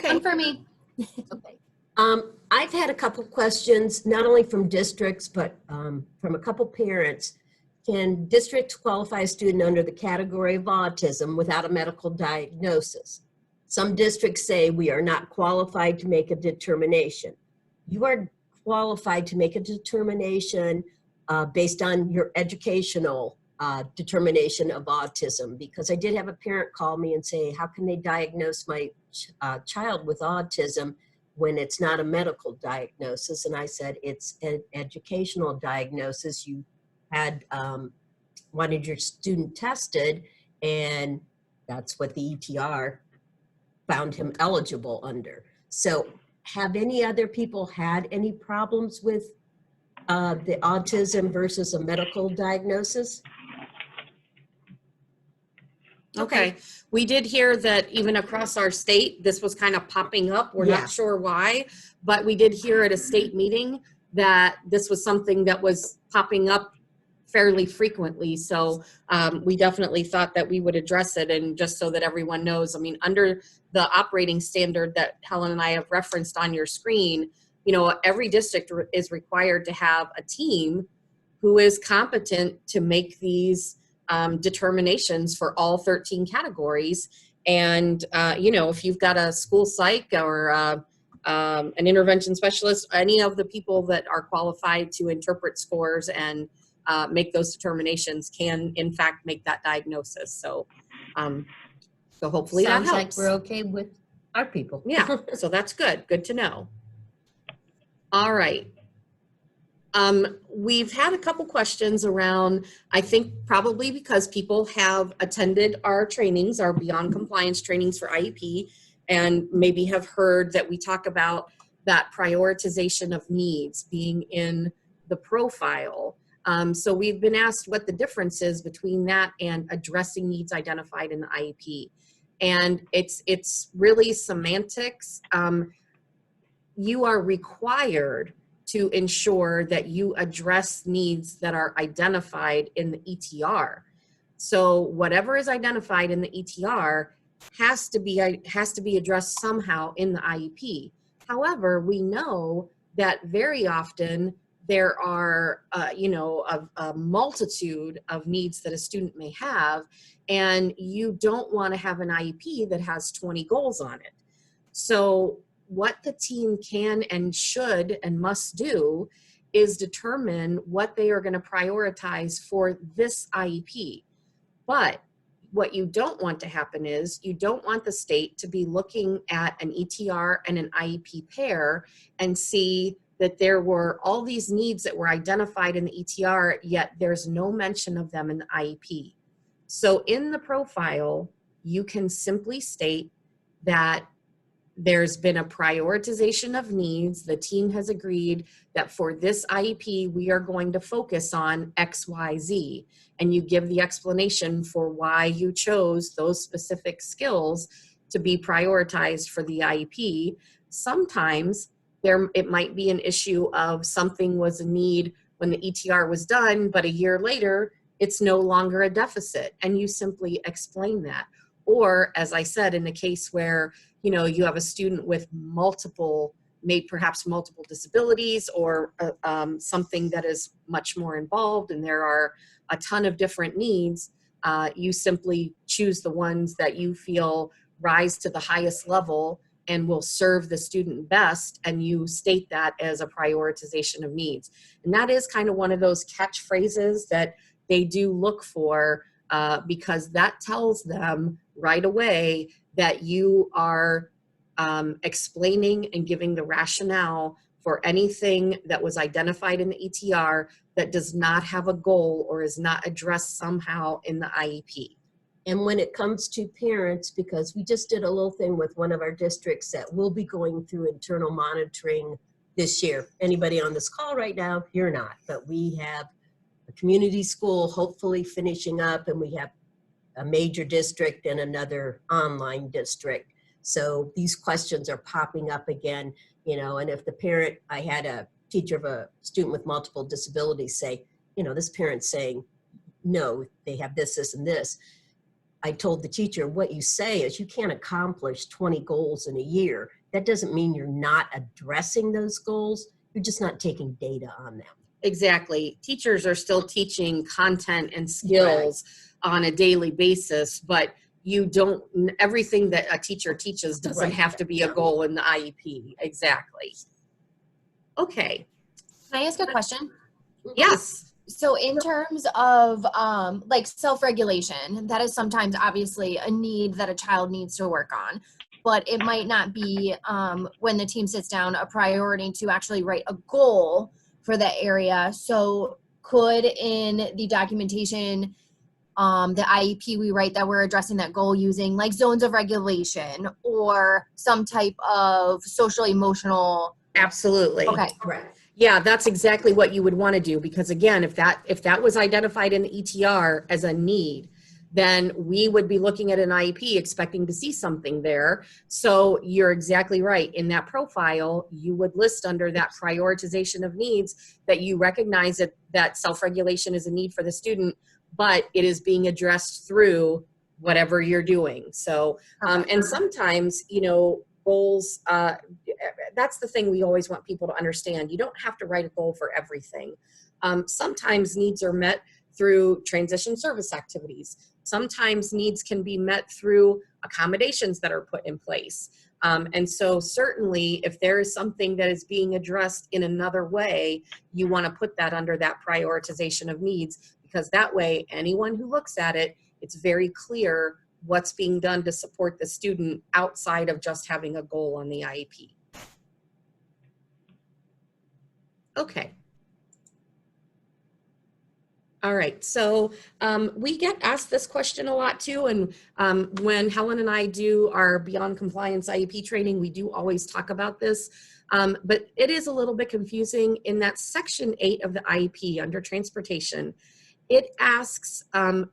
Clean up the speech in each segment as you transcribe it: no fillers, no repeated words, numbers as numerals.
Okay. One for me. Okay. I've had a couple questions, not only from districts, but from a couple parents. Can districts qualify a student under the category of autism without a medical diagnosis? Some districts say we are not qualified to make a determination. You are qualified to make a determination based on your educational determination of autism, because I did have a parent call me and say, how can they diagnose my child with autism when it's not a medical diagnosis? And I said, it's an educational diagnosis. You had wanted your student tested, and that's what the ETR found him eligible under. So have any other people had any problems with the autism versus a medical diagnosis? Okay. We did hear that even across our state, this was kind of popping up. We're Yeah. not sure why, but we did hear at a state meeting that this was something that was popping up fairly frequently. So we definitely thought that we would address it. And just so that everyone knows, I mean, under the operating standard that Helen and I have referenced on your screen, you know, every district is required to have a team who is competent to make these determinations for all 13 categories. And, you know, if you've got a school psych or an intervention specialist, any of the people that are qualified to interpret scores and make those determinations can, in fact, make that diagnosis. So, so hopefully Sounds that like helps. we're okay with our people. Yeah, so that's good. Good to know. All right. We've had a couple questions around, I think probably because people have attended our trainings, our Beyond Compliance trainings for IEP, and maybe have heard that we talk about that prioritization of needs being in the profile. So we've been asked what the difference is between that and addressing needs identified in the IEP. And it's really semantics. You are required to ensure that you address needs that are identified in the ETR. So whatever is identified in the ETR has to be addressed somehow in the IEP. However, we know that very often there are, you know, a multitude of needs that a student may have, and you don't want to have an IEP that has 20 goals on it. So what the team can and should and must do is determine what they are going to prioritize for this IEP. But what you don't want to happen is you don't want the state to be looking at an ETR and an IEP pair and see that there were all these needs that were identified in the ETR, yet there's no mention of them in the IEP. So in the profile, you can simply state that there's been a prioritization of needs. The team has agreed that for this IEP, we are going to focus on X, Y, Z. And you give the explanation for why you chose those specific skills to be prioritized for the IEP. Sometimes it might be an issue of something was a need when the ETR was done, but a year later, it's no longer a deficit. And you simply explain that. Or, as I said, in a case where, you know, you have a student with perhaps multiple disabilities, or something that is much more involved, and there are a ton of different needs, you simply choose the ones that you feel rise to the highest level and will serve the student best, and you state that as a prioritization of needs. And that is kind of one of those catchphrases that they do look for, because that tells them right away that you are explaining and giving the rationale for anything that was identified in the ETR that does not have a goal or is not addressed somehow in the IEP. And when it comes to parents, because we just did a little thing with one of our districts that will be going through internal monitoring this year. Anybody on this call right now, you're not, but we have a community school hopefully finishing up, and we have a major district and another online district. So these questions are popping up again, you know, and if the parent, I had a teacher of a student with multiple disabilities say, you know, this parent's saying, no, they have this, this, and this. I told the teacher, what you say is you can't accomplish 20 goals in a year. That doesn't mean you're not addressing those goals. You're just not taking data on them. Exactly. Teachers are still teaching content and skills on a daily basis, but you don't, everything that a teacher teaches doesn't have to be a goal in the IEP. Exactly. Okay. Can I ask a question? Yes. So in terms of like self-regulation, that is sometimes obviously a need that a child needs to work on, but it might not be when the team sits down a priority to actually write a goal for that area. So could in the documentation, the IEP, we write that we're addressing that goal using like zones of regulation or some type of social emotional. Absolutely. Okay. Right. Yeah, that's exactly what you would want to do, because again, if that was identified in the ETR as a need, then we would be looking at an IEP expecting to see something there. So you're exactly right. In that profile, you would list under that prioritization of needs that you recognize that self-regulation is a need for the student, but it is being addressed through whatever you're doing. So, and sometimes, goals, that's the thing we always want people to understand. You don't have to write a goal for everything. Sometimes needs are met through transition service activities. Sometimes needs can be met through accommodations that are put in place. And so certainly if there is something that is being addressed in another way, you want to put that under that prioritization of needs, because that way anyone who looks at it, it's very clear what's being done to support the student outside of just having a goal on the IEP. Okay. All right, so we get asked this question a lot too, and when Helen and I do our Beyond Compliance IEP training, we do always talk about this, but it is a little bit confusing. In that section 8 of the IEP under transportation, it asks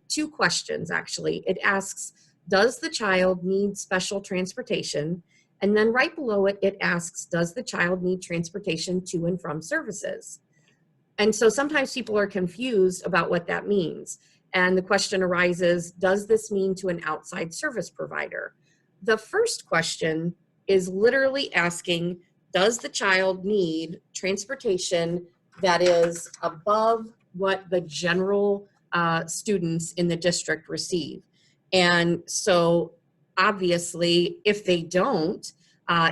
2 questions actually. It asks, does the child need special transportation? And then right below it, it asks, does the child need transportation to and from services? And so sometimes people are confused about what that means. And the question arises, does this mean to an outside service provider? The first question is literally asking, does the child need transportation that is above what the general students in the district receive? And so obviously, if they don't,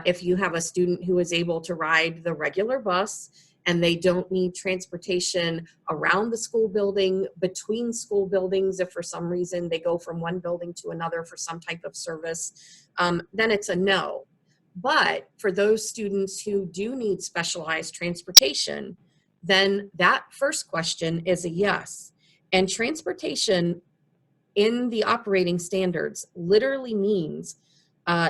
if you have a student who is able to ride the regular bus and they don't need transportation around the school building, between school buildings, if for some reason they go from one building to another for some type of service, then it's a no. But for those students who do need specialized transportation, then that first question is a yes. And transportation in the operating standards literally means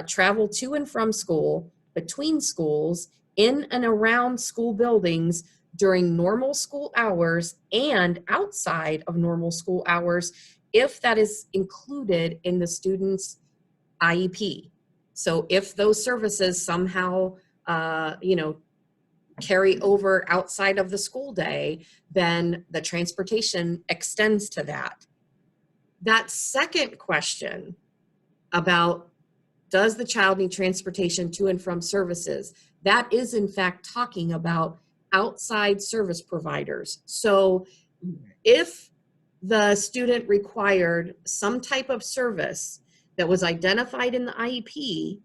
travel to and from school, between schools, in and around school buildings during normal school hours and outside of normal school hours, if that is included in the student's IEP. So if those services somehow, carry over outside of the school day, then the transportation extends to that. That second question about does the child need transportation to and from services, that is in fact talking about outside service providers. So if the student required some type of service that was identified in the IEP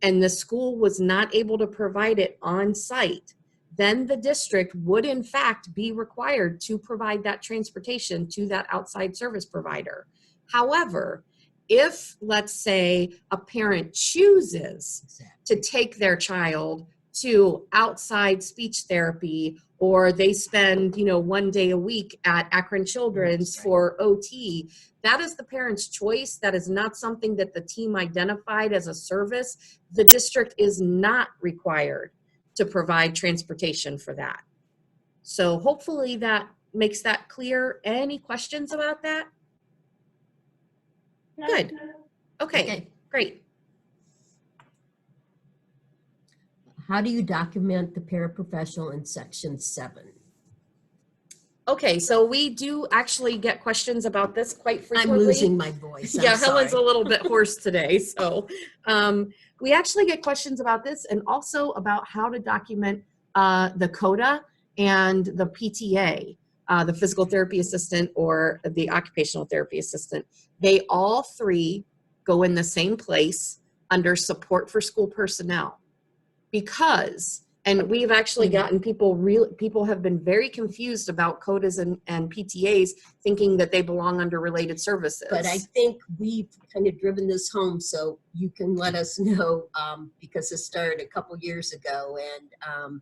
and the school was not able to provide it on site, then the district would in fact be required to provide that transportation to that outside service provider. However, if, let's say, a parent chooses to take their child to outside speech therapy, or they spend, one day a week at Akron Children's for OT, that is the parent's choice. That is not something that the team identified as a service. The district is not required to provide transportation for that. So hopefully that makes that clear. Any questions about that? Good. Okay, great. How do you document the paraprofessional in section 7? Okay, so we do actually get questions about this quite frequently. I'm losing my voice. I'm Yeah, Helen's a sorry. little bit hoarse today. So we actually get questions about this and also about how to document the CODA and the PTA, the physical therapy assistant or the occupational therapy assistant. They all three go in the same place under support for school personnel because, and we've actually gotten people have been very confused about CODAs and PTAs thinking that they belong under related services. But I think we've kind of driven this home, so you can let us know, because this started a couple years ago, and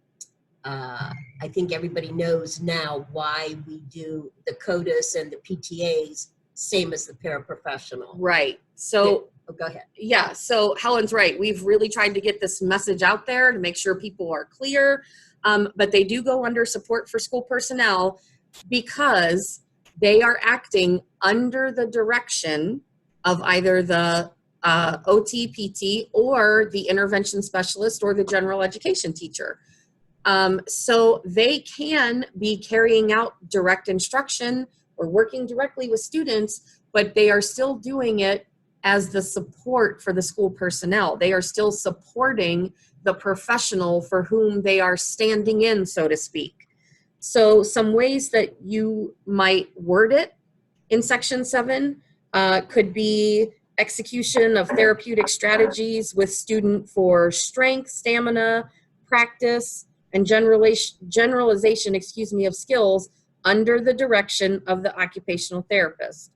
I think everybody knows now why we do the CODAs and the PTAs same as the paraprofessional. Right. So Oh, go ahead. yeah, so Helen's right. We've really tried to get this message out there to make sure people are clear, but they do go under support for school personnel because they are acting under the direction of either the OT, PT, or the intervention specialist or the general education teacher. So they can be carrying out direct instruction or working directly with students, but they are still doing it as the support for the school personnel. They are still supporting the professional for whom they are standing in, so to speak. So some ways that you might word it in Section 7 could be execution of therapeutic strategies with student for strength, stamina, practice, and generalization of skills under the direction of the occupational therapist.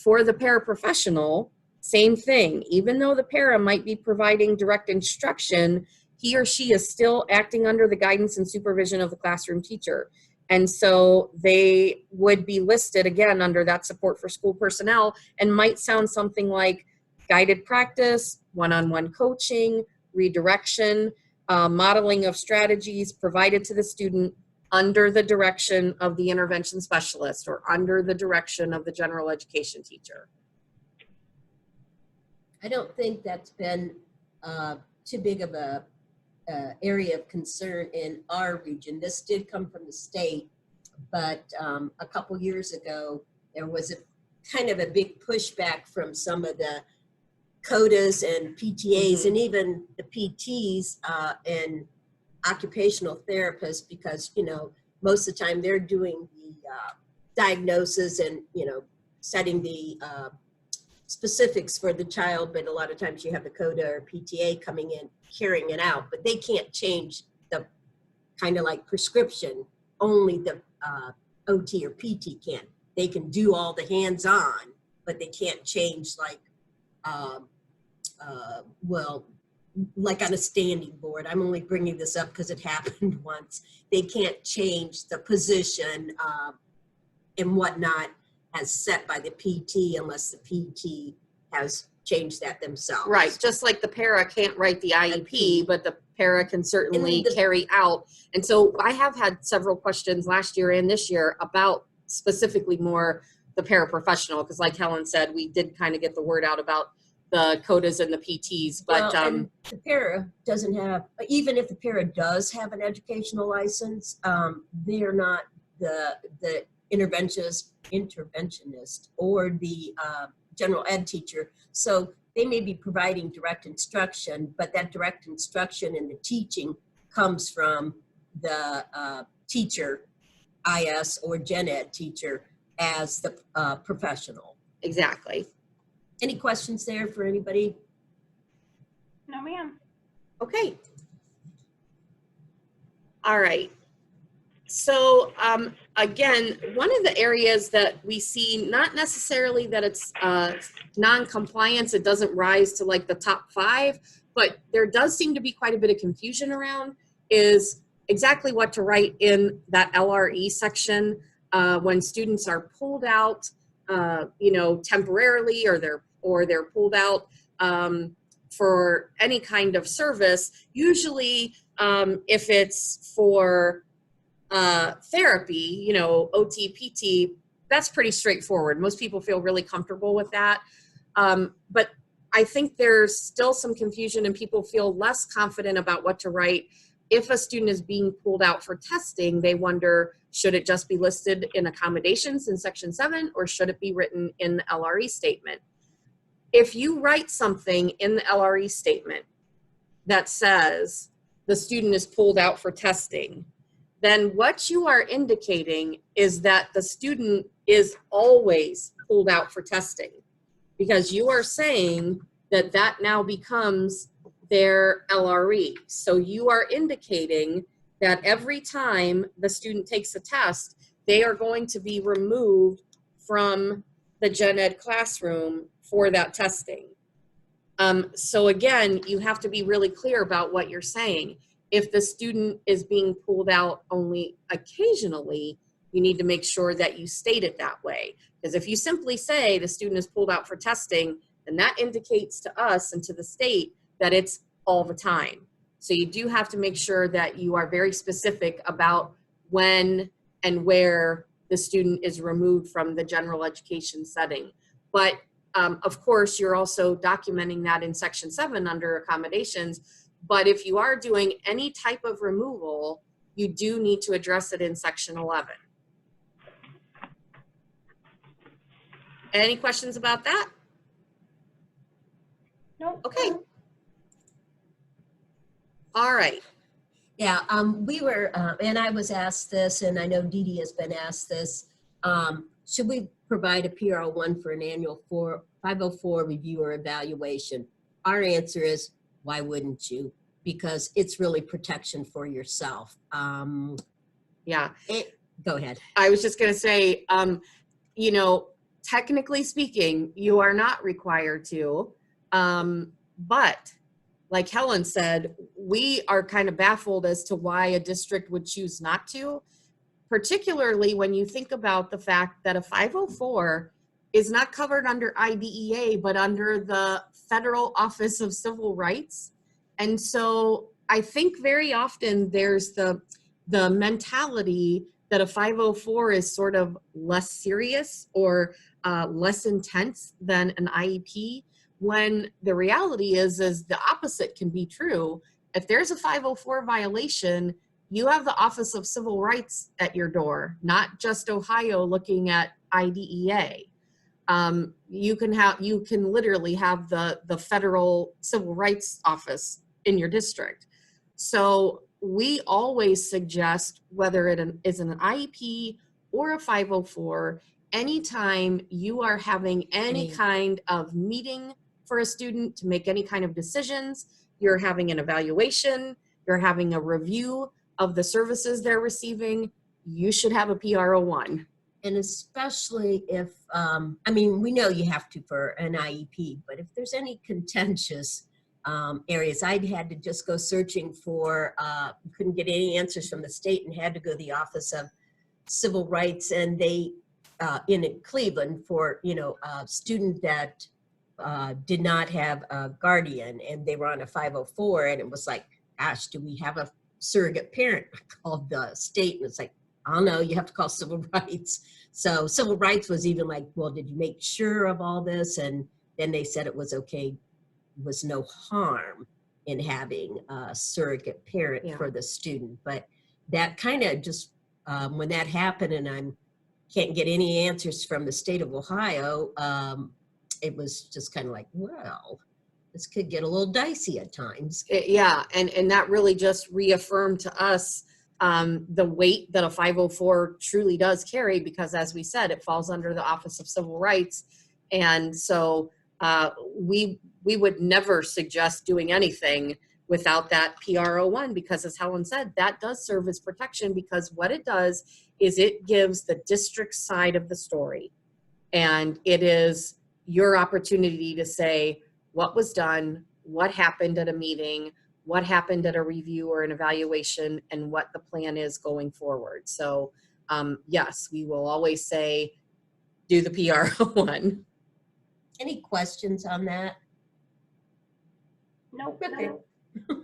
For the paraprofessional, same thing. Even though the para might be providing direct instruction, he or she is still acting under the guidance and supervision of the classroom teacher. And so they would be listed again under that support for school personnel and might sound something like guided practice, one-on-one coaching, redirection, modeling of strategies provided to the student under the direction of the intervention specialist or under the direction of the general education teacher. I don't think that's been too big of a area of concern in our region. This did come from the state, but a couple years ago, there was a kind of a big pushback from some of the CODAs and PTAs and even the PTs and occupational therapists, because, you know, most of the time they're doing the diagnosis and, you know, setting the specifics for the child, but a lot of times you have the CODA or PTA coming in, carrying it out, but they can't change the kind of like prescription. Only the OT or PT can. They can do all the hands-on, but they can't change like, well, like on a standing board. I'm only bringing this up because it happened once. They can't change the position and whatnot as set by the PT unless the PT has changed that themselves. Right, just like the para can't write the IEP, but the para can certainly carry out. And so I have had several questions last year and this year about specifically more the paraprofessional, because like Helen said, we did kind of get the word out about the CODAs and the PTs, but well, and the para doesn't have, even if the para does have an educational license, they're not the interventionist or the general ed teacher. So they may be providing direct instruction, but that direct instruction and the teaching comes from the teacher, IS or gen ed teacher as the professional. exactly. Any questions there for anybody? No, ma'am. Okay. All right. So again, one of the areas that we see, not necessarily that it's non-compliance, it doesn't rise to like the top 5, but there does seem to be quite a bit of confusion around, is exactly what to write in that LRE section when students are pulled out, you know, temporarily, or they're pulled out for any kind of service. Usually, if it's for therapy, you know, OT, PT, that's pretty straightforward. Most people feel really comfortable with that. But I think there's still some confusion and people feel less confident about what to write if a student is being pulled out for testing, they wonder, should it just be listed in accommodations in section 7, or should it be written in the LRE statement? If you write something in the LRE statement that says the student is pulled out for testing, then what you are indicating is that the student is always pulled out for testing, because you are saying that that now becomes their LRE. So you are indicating that every time the student takes a test, they are going to be removed from the gen ed classroom for that testing. So again, you have to be really clear about what you're saying. If the student is being pulled out only occasionally, you need to make sure that you state it that way. Because if you simply say the student is pulled out for testing, then that indicates to us and to the state that it's all the time. So you do have to make sure that you are very specific about when and where the student is removed from the general education setting. But of course, you're also documenting that in section 7 under accommodations. But if you are doing any type of removal, you do need to address it in section 11. Any questions about that? Nope. Okay. All right. Yeah, we were, and I was asked this, and I know Dee Dee has been asked this. Should we provide a PRO1 for an annual 504 review or evaluation? Our answer is, why wouldn't you? Because it's really protection for yourself. Yeah. Go ahead. I was just going to say, you know, technically speaking, you are not required to, but like Helen said, we are kind of baffled as to why a district would choose not to, particularly when you think about the fact that a 504 is not covered under IDEA, but under the Federal Office of Civil Rights. And so I think very often there's the mentality that a 504 is sort of less serious or less intense than an IEP, when the reality is the opposite can be true. If there's a 504 violation, you have the Office of Civil Rights at your door, not just Ohio looking at IDEA. You can literally have the Federal Civil Rights Office in your district. So we always suggest, whether it is an IEP or a 504, anytime you are having any kind of meeting for a student to make any kind of decisions, you're having an evaluation, you're having a review of the services they're receiving, you should have a PRO1. And especially if, I mean, we know you have to for an IEP, but if there's any contentious areas, I'd had to just go searching for, couldn't get any answers from the state and had to go to the Office of Civil Rights, and they, in Cleveland, for, you know, a student that did not have a guardian and they were on a 504, and it was like, gosh, do we have a surrogate parent? I called the state and it's like, I don't know, you have to call civil rights. So civil rights was even like, well, did you make sure of all this? And then they said it was okay, was no harm in having a surrogate parent for the student. But that kind of just, when that happened and I can't get any answers from the state of Ohio, it was just kind of like, well, this could get a little dicey at times. Yeah, and that really just reaffirmed to us the weight that a 504 truly does carry, because as we said, it falls under the Office of Civil Rights. And so we would never suggest doing anything without that PRO1, because as Helen said, that does serve as protection, because what it does is it gives the district side of the story. And it is your opportunity to say what was done, what happened at a meeting, what happened at a review or an evaluation, and what the plan is going forward. So yes, we will always say, do the PRO1. Any questions on that? Nope. Okay.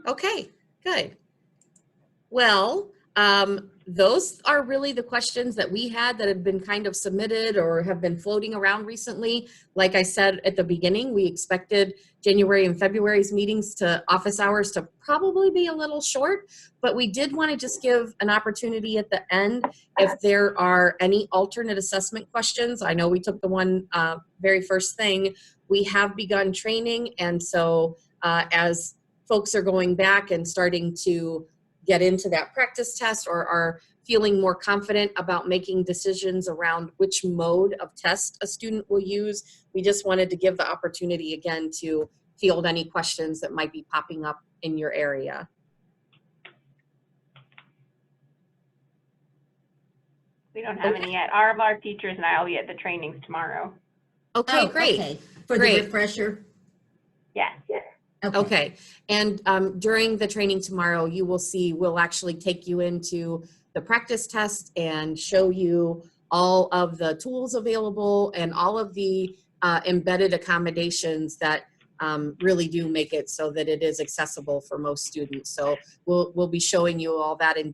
Okay, good. Well, those are really the questions that we had that had been kind of submitted or have been floating around recently. Like I said at the beginning, we expected January and February's meetings to office hours to probably be a little short, but we did want to just give an opportunity at the end if there are any alternate assessment questions. I know we took the one very first thing. We have begun training, and so as folks are going back and starting to get into that practice test or are feeling more confident about making decisions around which mode of test a student will use, we just wanted to give the opportunity again to field any questions that might be popping up in your area. We don't have any yet. All of our teachers and I will be at the trainings tomorrow. Okay, Oh, great. Okay, for Great. the refresher? Yes. Okay, and during the training tomorrow, you will see, we'll actually take you into the practice test and show you all of the tools available and all of the embedded accommodations that really do make it so that it is accessible for most students. So we'll be showing you all that in